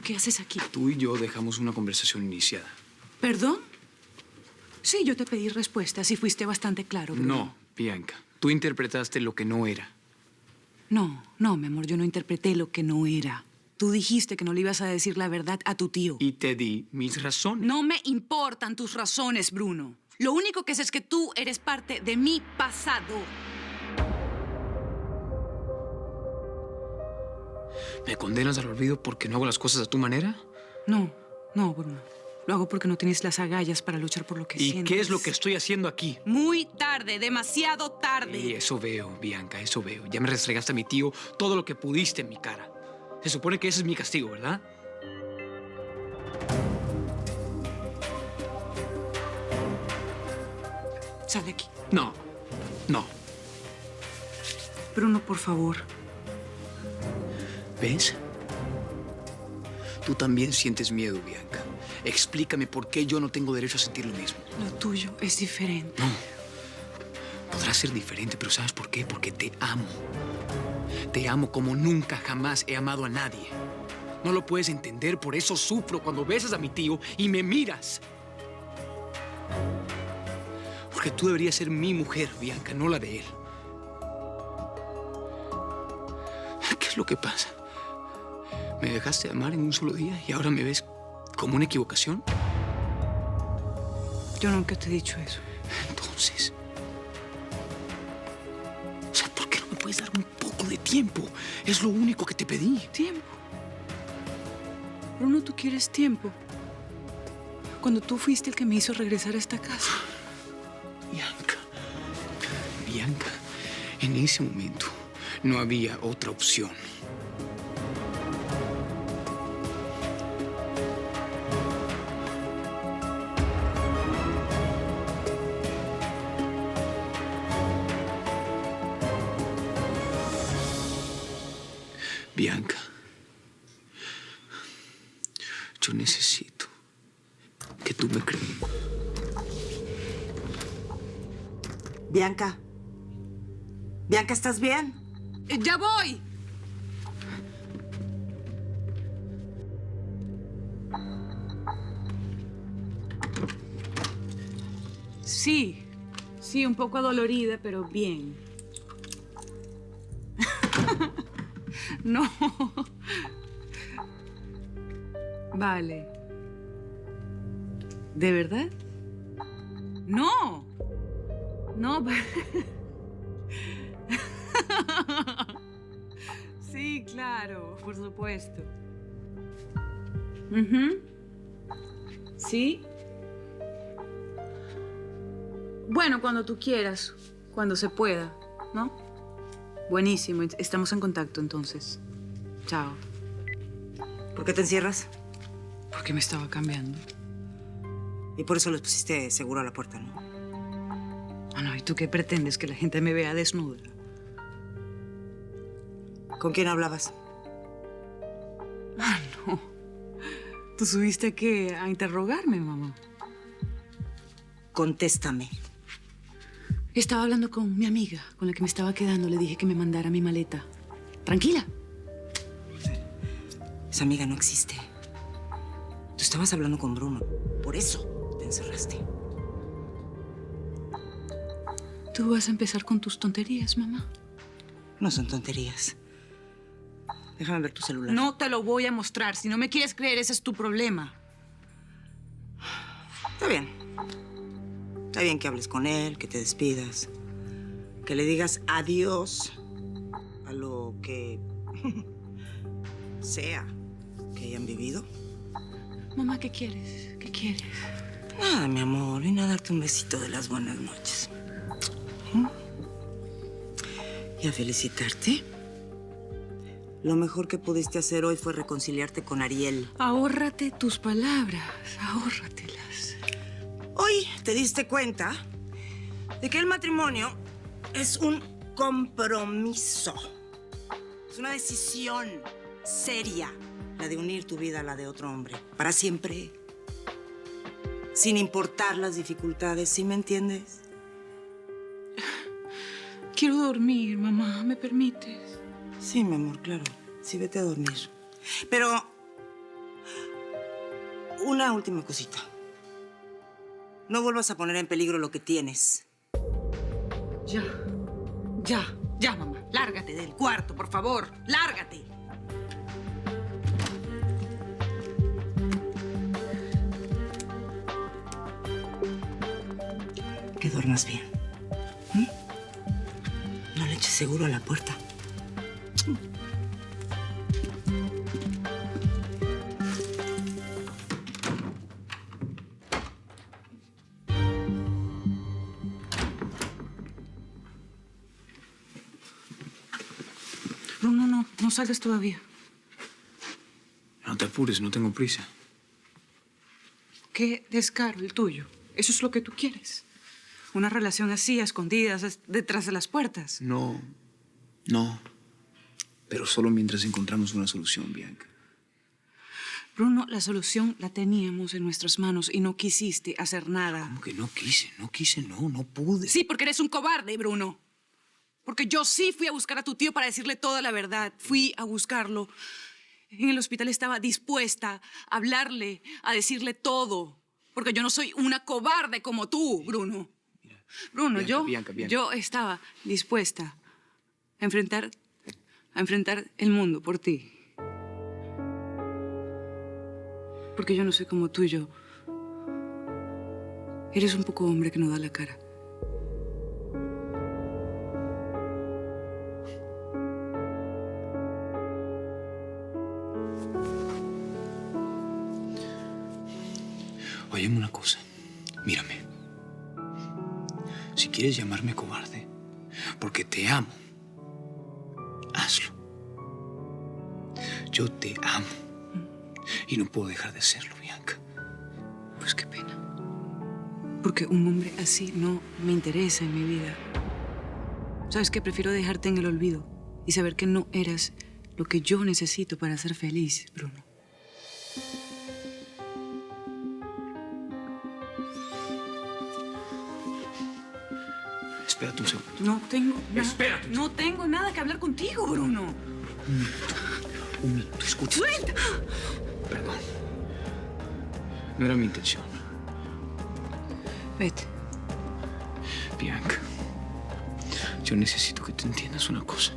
¿Qué haces aquí? Tú y yo dejamos una conversación iniciada. ¿Perdón? Sí, yo te pedí respuestas y fuiste bastante claro, Bruno. No, Bianca. Tú interpretaste lo que no era. No, mi amor, yo no interpreté lo que no era. Tú dijiste que no le ibas a decir la verdad a tu tío. Y te di mis razones. No me importan tus razones, Bruno. Lo único que sé es que tú eres parte de mi pasado. ¿Me condenas al olvido porque no hago las cosas a tu manera? No, Bruno. Lo hago porque no tienes las agallas para luchar por lo que ¿Y sientes. qué es lo que estoy haciendo aquí? Muy tarde, demasiado tarde. Y eso veo, Bianca, eso veo. Ya me restregaste a mi tío todo lo que pudiste en mi cara. Se supone que ese es mi castigo, ¿verdad? Sal de aquí. No, no. Bruno, por favor. ¿Ves? Tú también sientes miedo, Bianca. Explícame por qué yo no tengo derecho a sentir lo mismo. Lo tuyo es diferente. No. Podrá ser diferente, pero ¿sabes por qué? Porque te amo. Te amo como nunca jamás he amado a nadie. No lo puedes entender, por eso sufro cuando besas a mi tío y me miras. Porque tú deberías ser mi mujer, Bianca, no la de él. ¿Qué es lo que pasa? ¿Me dejaste de amar en un solo día y ahora me ves como una equivocación? Yo nunca te he dicho eso. Entonces... O sea, ¿por qué no me puedes dar un poco de tiempo? Es lo único que te pedí. ¿Tiempo? Bruno, ¿tú quieres tiempo? Cuando tú fuiste el que me hizo regresar a esta casa. Bianca, en ese momento no había otra opción. Bianca, yo necesito que tú me creas. Bianca. Bianca, ¿estás bien? ¡Ya voy! Sí, un poco adolorida, pero bien. No. Vale. ¿De verdad? No. No. Sí, claro, por supuesto. Sí. Bueno, cuando tú quieras, cuando se pueda, ¿no? Buenísimo, estamos en contacto entonces. Chao. ¿Por qué te encierras? Porque me estaba cambiando. Y por eso les pusiste seguro a la puerta, ¿no? Ah, no, ¿y tú qué pretendes? ¿Que la gente me vea desnuda? ¿Con quién hablabas? Ah, no. ¿Tú subiste qué? A interrogarme, mamá. Contéstame. Estaba hablando con mi amiga, con la que me estaba quedando. Le dije que me mandara mi maleta. Tranquila. Esa amiga no existe. Tú estabas hablando con Bruno. Por eso te encerraste. Tú vas a empezar con tus tonterías, mamá. No son tonterías. Déjame ver tu celular. No te lo voy a mostrar. Si no me quieres creer, ese es tu problema. Está bien. Está bien que hables con él, que te despidas. Que le digas adiós a lo que sea que hayan vivido. Mamá, ¿qué quieres? ¿Qué quieres? Nada, mi amor. Vine a darte un besito de las buenas noches. Y a felicitarte. Lo mejor que pudiste hacer hoy fue reconciliarte con Ariel. Ahórrate tus palabras. Ahórratelas. Hoy te diste cuenta de que el matrimonio es un compromiso. Es una decisión seria, la de unir tu vida a la de otro hombre. Para siempre. Sin importar las dificultades, ¿sí me entiendes? Quiero dormir, mamá. ¿Me permites? Sí, mi amor, claro. Sí, vete a dormir. Pero Una última cosita. No vuelvas a poner en peligro lo que tienes. Ya, mamá. Lárgate del cuarto, por favor. Lárgate. Que duermas bien. ¿Mm? No le eches seguro a la puerta. Bruno, no salgas todavía. No te apures, no tengo prisa. Qué descaro el tuyo. Eso es lo que tú quieres. Una relación así, a escondidas, detrás de las puertas. No. Pero solo mientras encontramos una solución, Bianca. Bruno, la solución la teníamos en nuestras manos y no quisiste hacer nada. ¿Cómo que no quise? No pude. Sí, porque eres un cobarde, Bruno. Porque yo sí fui a buscar a tu tío para decirle toda la verdad. Fui a buscarlo. En el hospital estaba dispuesta a hablarle, a decirle todo. Porque yo no soy una cobarde como tú, Bruno. Bruno, Bianca. yo estaba dispuesta a enfrentar el mundo por ti. Porque yo no soy como tú y yo. Eres un poco hombre que no da la cara. Óyeme una cosa. Mírame. Si quieres llamarme cobarde, porque te amo, hazlo. Yo te amo. Y no puedo dejar de hacerlo, Bianca. Pues qué pena. Porque un hombre así no me interesa en mi vida. ¿Sabes qué? Prefiero dejarte en el olvido y saber que no eras lo que yo necesito para ser feliz, Bruno. Espérate un segundo. No tengo nada. Espérate. No tengo nada que hablar contigo, Bruno. Un minuto, escucha. ¡Suelta! Perdón. No era mi intención. Vete. Bianca, yo necesito que te entiendas una cosa.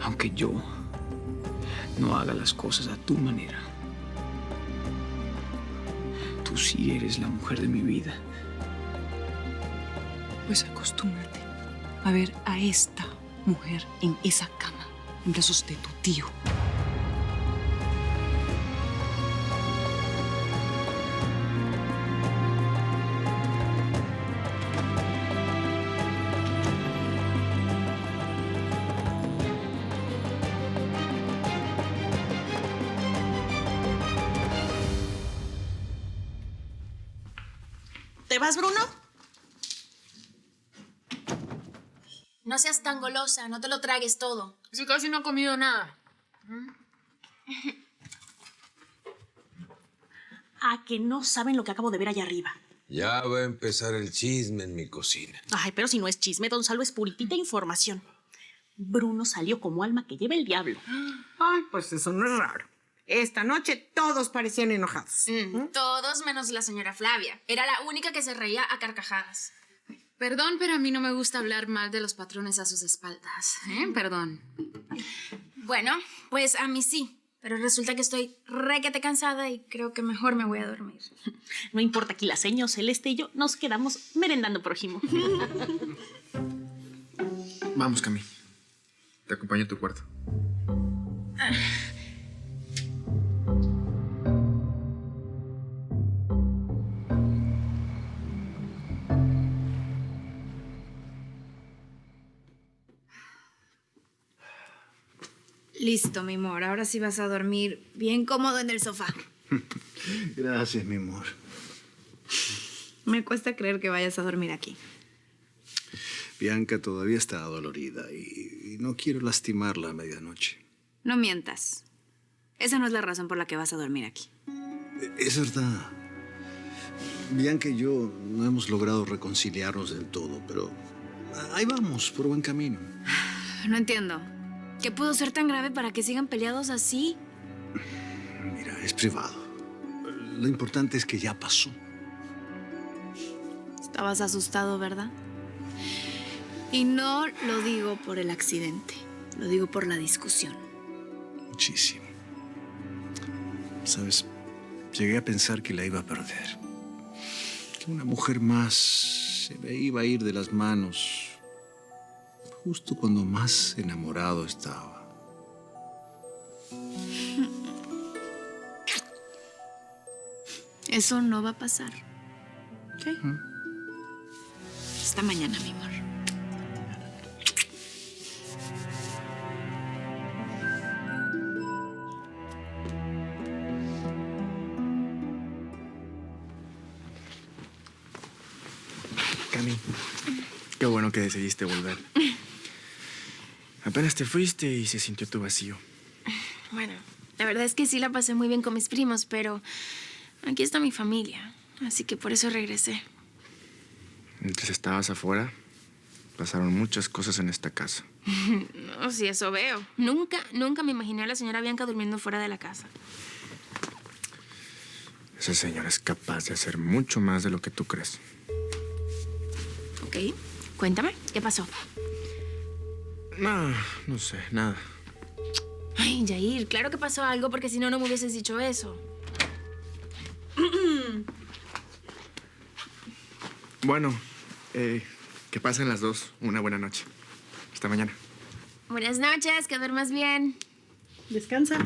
Aunque yo no haga las cosas a tu manera, tú sí eres la mujer de mi vida. Pues acostúmbrate a ver a esta mujer en esa cama, en brazos de tu tío. ¿Te vas, Bruno? No seas tan golosa, no te lo tragues todo. Sí, casi no he comido nada. Ah, que no saben lo que acabo de ver allá arriba. Ya va a empezar el chisme en mi cocina. Ay, pero si no es chisme, don Salvo, es puritita información. Bruno salió como alma que lleva el diablo. Ay, pues eso no es raro. Esta noche todos parecían enojados. Todos menos la señora Flavia. Era la única que se reía a carcajadas. Perdón, pero a mí no me gusta hablar mal de los patrones a sus espaldas. Perdón. Bueno, pues a mí sí. Pero resulta que estoy requete cansada y creo que mejor me voy a dormir. No importa, aquí la seño Celeste y yo nos quedamos merendando prójimo. Vamos, Cami. Te acompaño a tu cuarto. Listo, mi amor. Ahora sí vas a dormir bien cómodo en el sofá. Gracias, mi amor. Me cuesta creer que vayas a dormir aquí. Bianca todavía está dolorida y no quiero lastimarla a medianoche. No mientas. Esa no es la razón por la que vas a dormir aquí. Es verdad. Bianca y yo no hemos logrado reconciliarnos del todo, pero ahí vamos, por buen camino. No entiendo. ¿Qué pudo ser tan grave para que sigan peleados así? Mira, es privado. Lo importante es que ya pasó. Estabas asustado, ¿verdad? Y no lo digo por el accidente, lo digo por la discusión. Muchísimo. ¿Sabes? Llegué a pensar que la iba a perder. Que una mujer más se me iba a ir de las manos justo cuando más enamorado estaba. Eso no va a pasar. ¿Ok? Hasta mañana, mi amor. Cami, qué bueno que decidiste volver. Apenas te fuiste y se sintió tu vacío. Bueno, la verdad es que sí la pasé muy bien con mis primos, pero aquí está mi familia, así que por eso regresé. Mientras estabas afuera, pasaron muchas cosas en esta casa. No, sí, eso veo. Nunca me imaginé a la señora Bianca durmiendo fuera de la casa. Esa señora es capaz de hacer mucho más de lo que tú crees. Ok, cuéntame, ¿qué pasó? No sé, nada. Ay, Yair, claro que pasó algo porque si no, no me hubieses dicho eso. Bueno, que pasen las dos. Una buena noche. Hasta mañana. Buenas noches, que duermas bien. Descansa.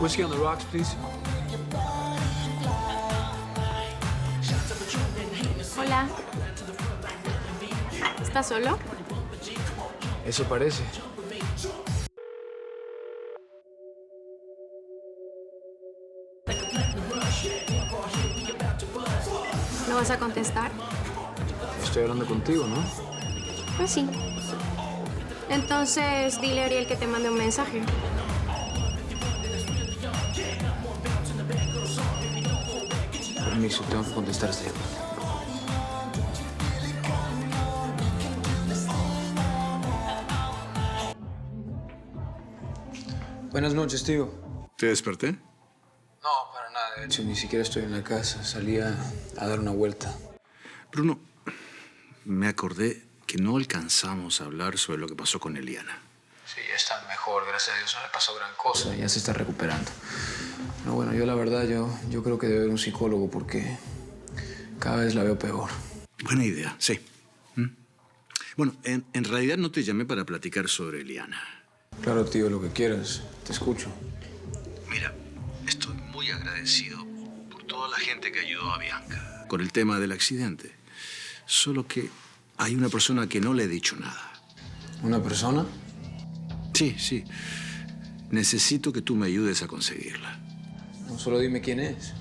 Whiskey on the rocks, please. Hola. ¿Estás solo? Eso parece. ¿No vas a contestar? Estoy hablando contigo, ¿no? Pues sí. Entonces, dile a Ariel que te mande un mensaje. Permiso, tengo que contestar esta llamada. Buenas noches, tío. ¿Te desperté? No, para nada. De hecho, ni siquiera estoy en la casa. Salí a dar una vuelta. Bruno, me acordé que no alcanzamos a hablar sobre lo que pasó con Eliana. Sí, ya está mejor, gracias a Dios. No le pasó gran cosa, ya se está recuperando. Pero bueno, yo la verdad, yo creo que debe haber un psicólogo porque cada vez la veo peor. Buena idea, sí. Bueno, en realidad no te llamé para platicar sobre Eliana. Claro, tío, lo que quieras. Te escucho. Mira, estoy muy agradecido por toda la gente que ayudó a Bianca con el tema del accidente. Solo que hay una persona que no le he dicho nada. ¿Una persona? Sí, sí. Necesito que tú me ayudes a conseguirla. No, solo dime quién es.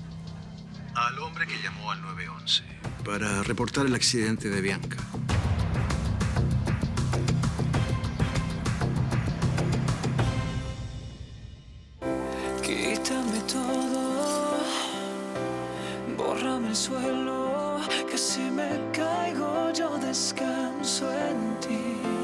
Al hombre que llamó al 911 para reportar el accidente de Bianca. Quítame todo, bórrame el suelo, que si me caigo yo descanso en ti.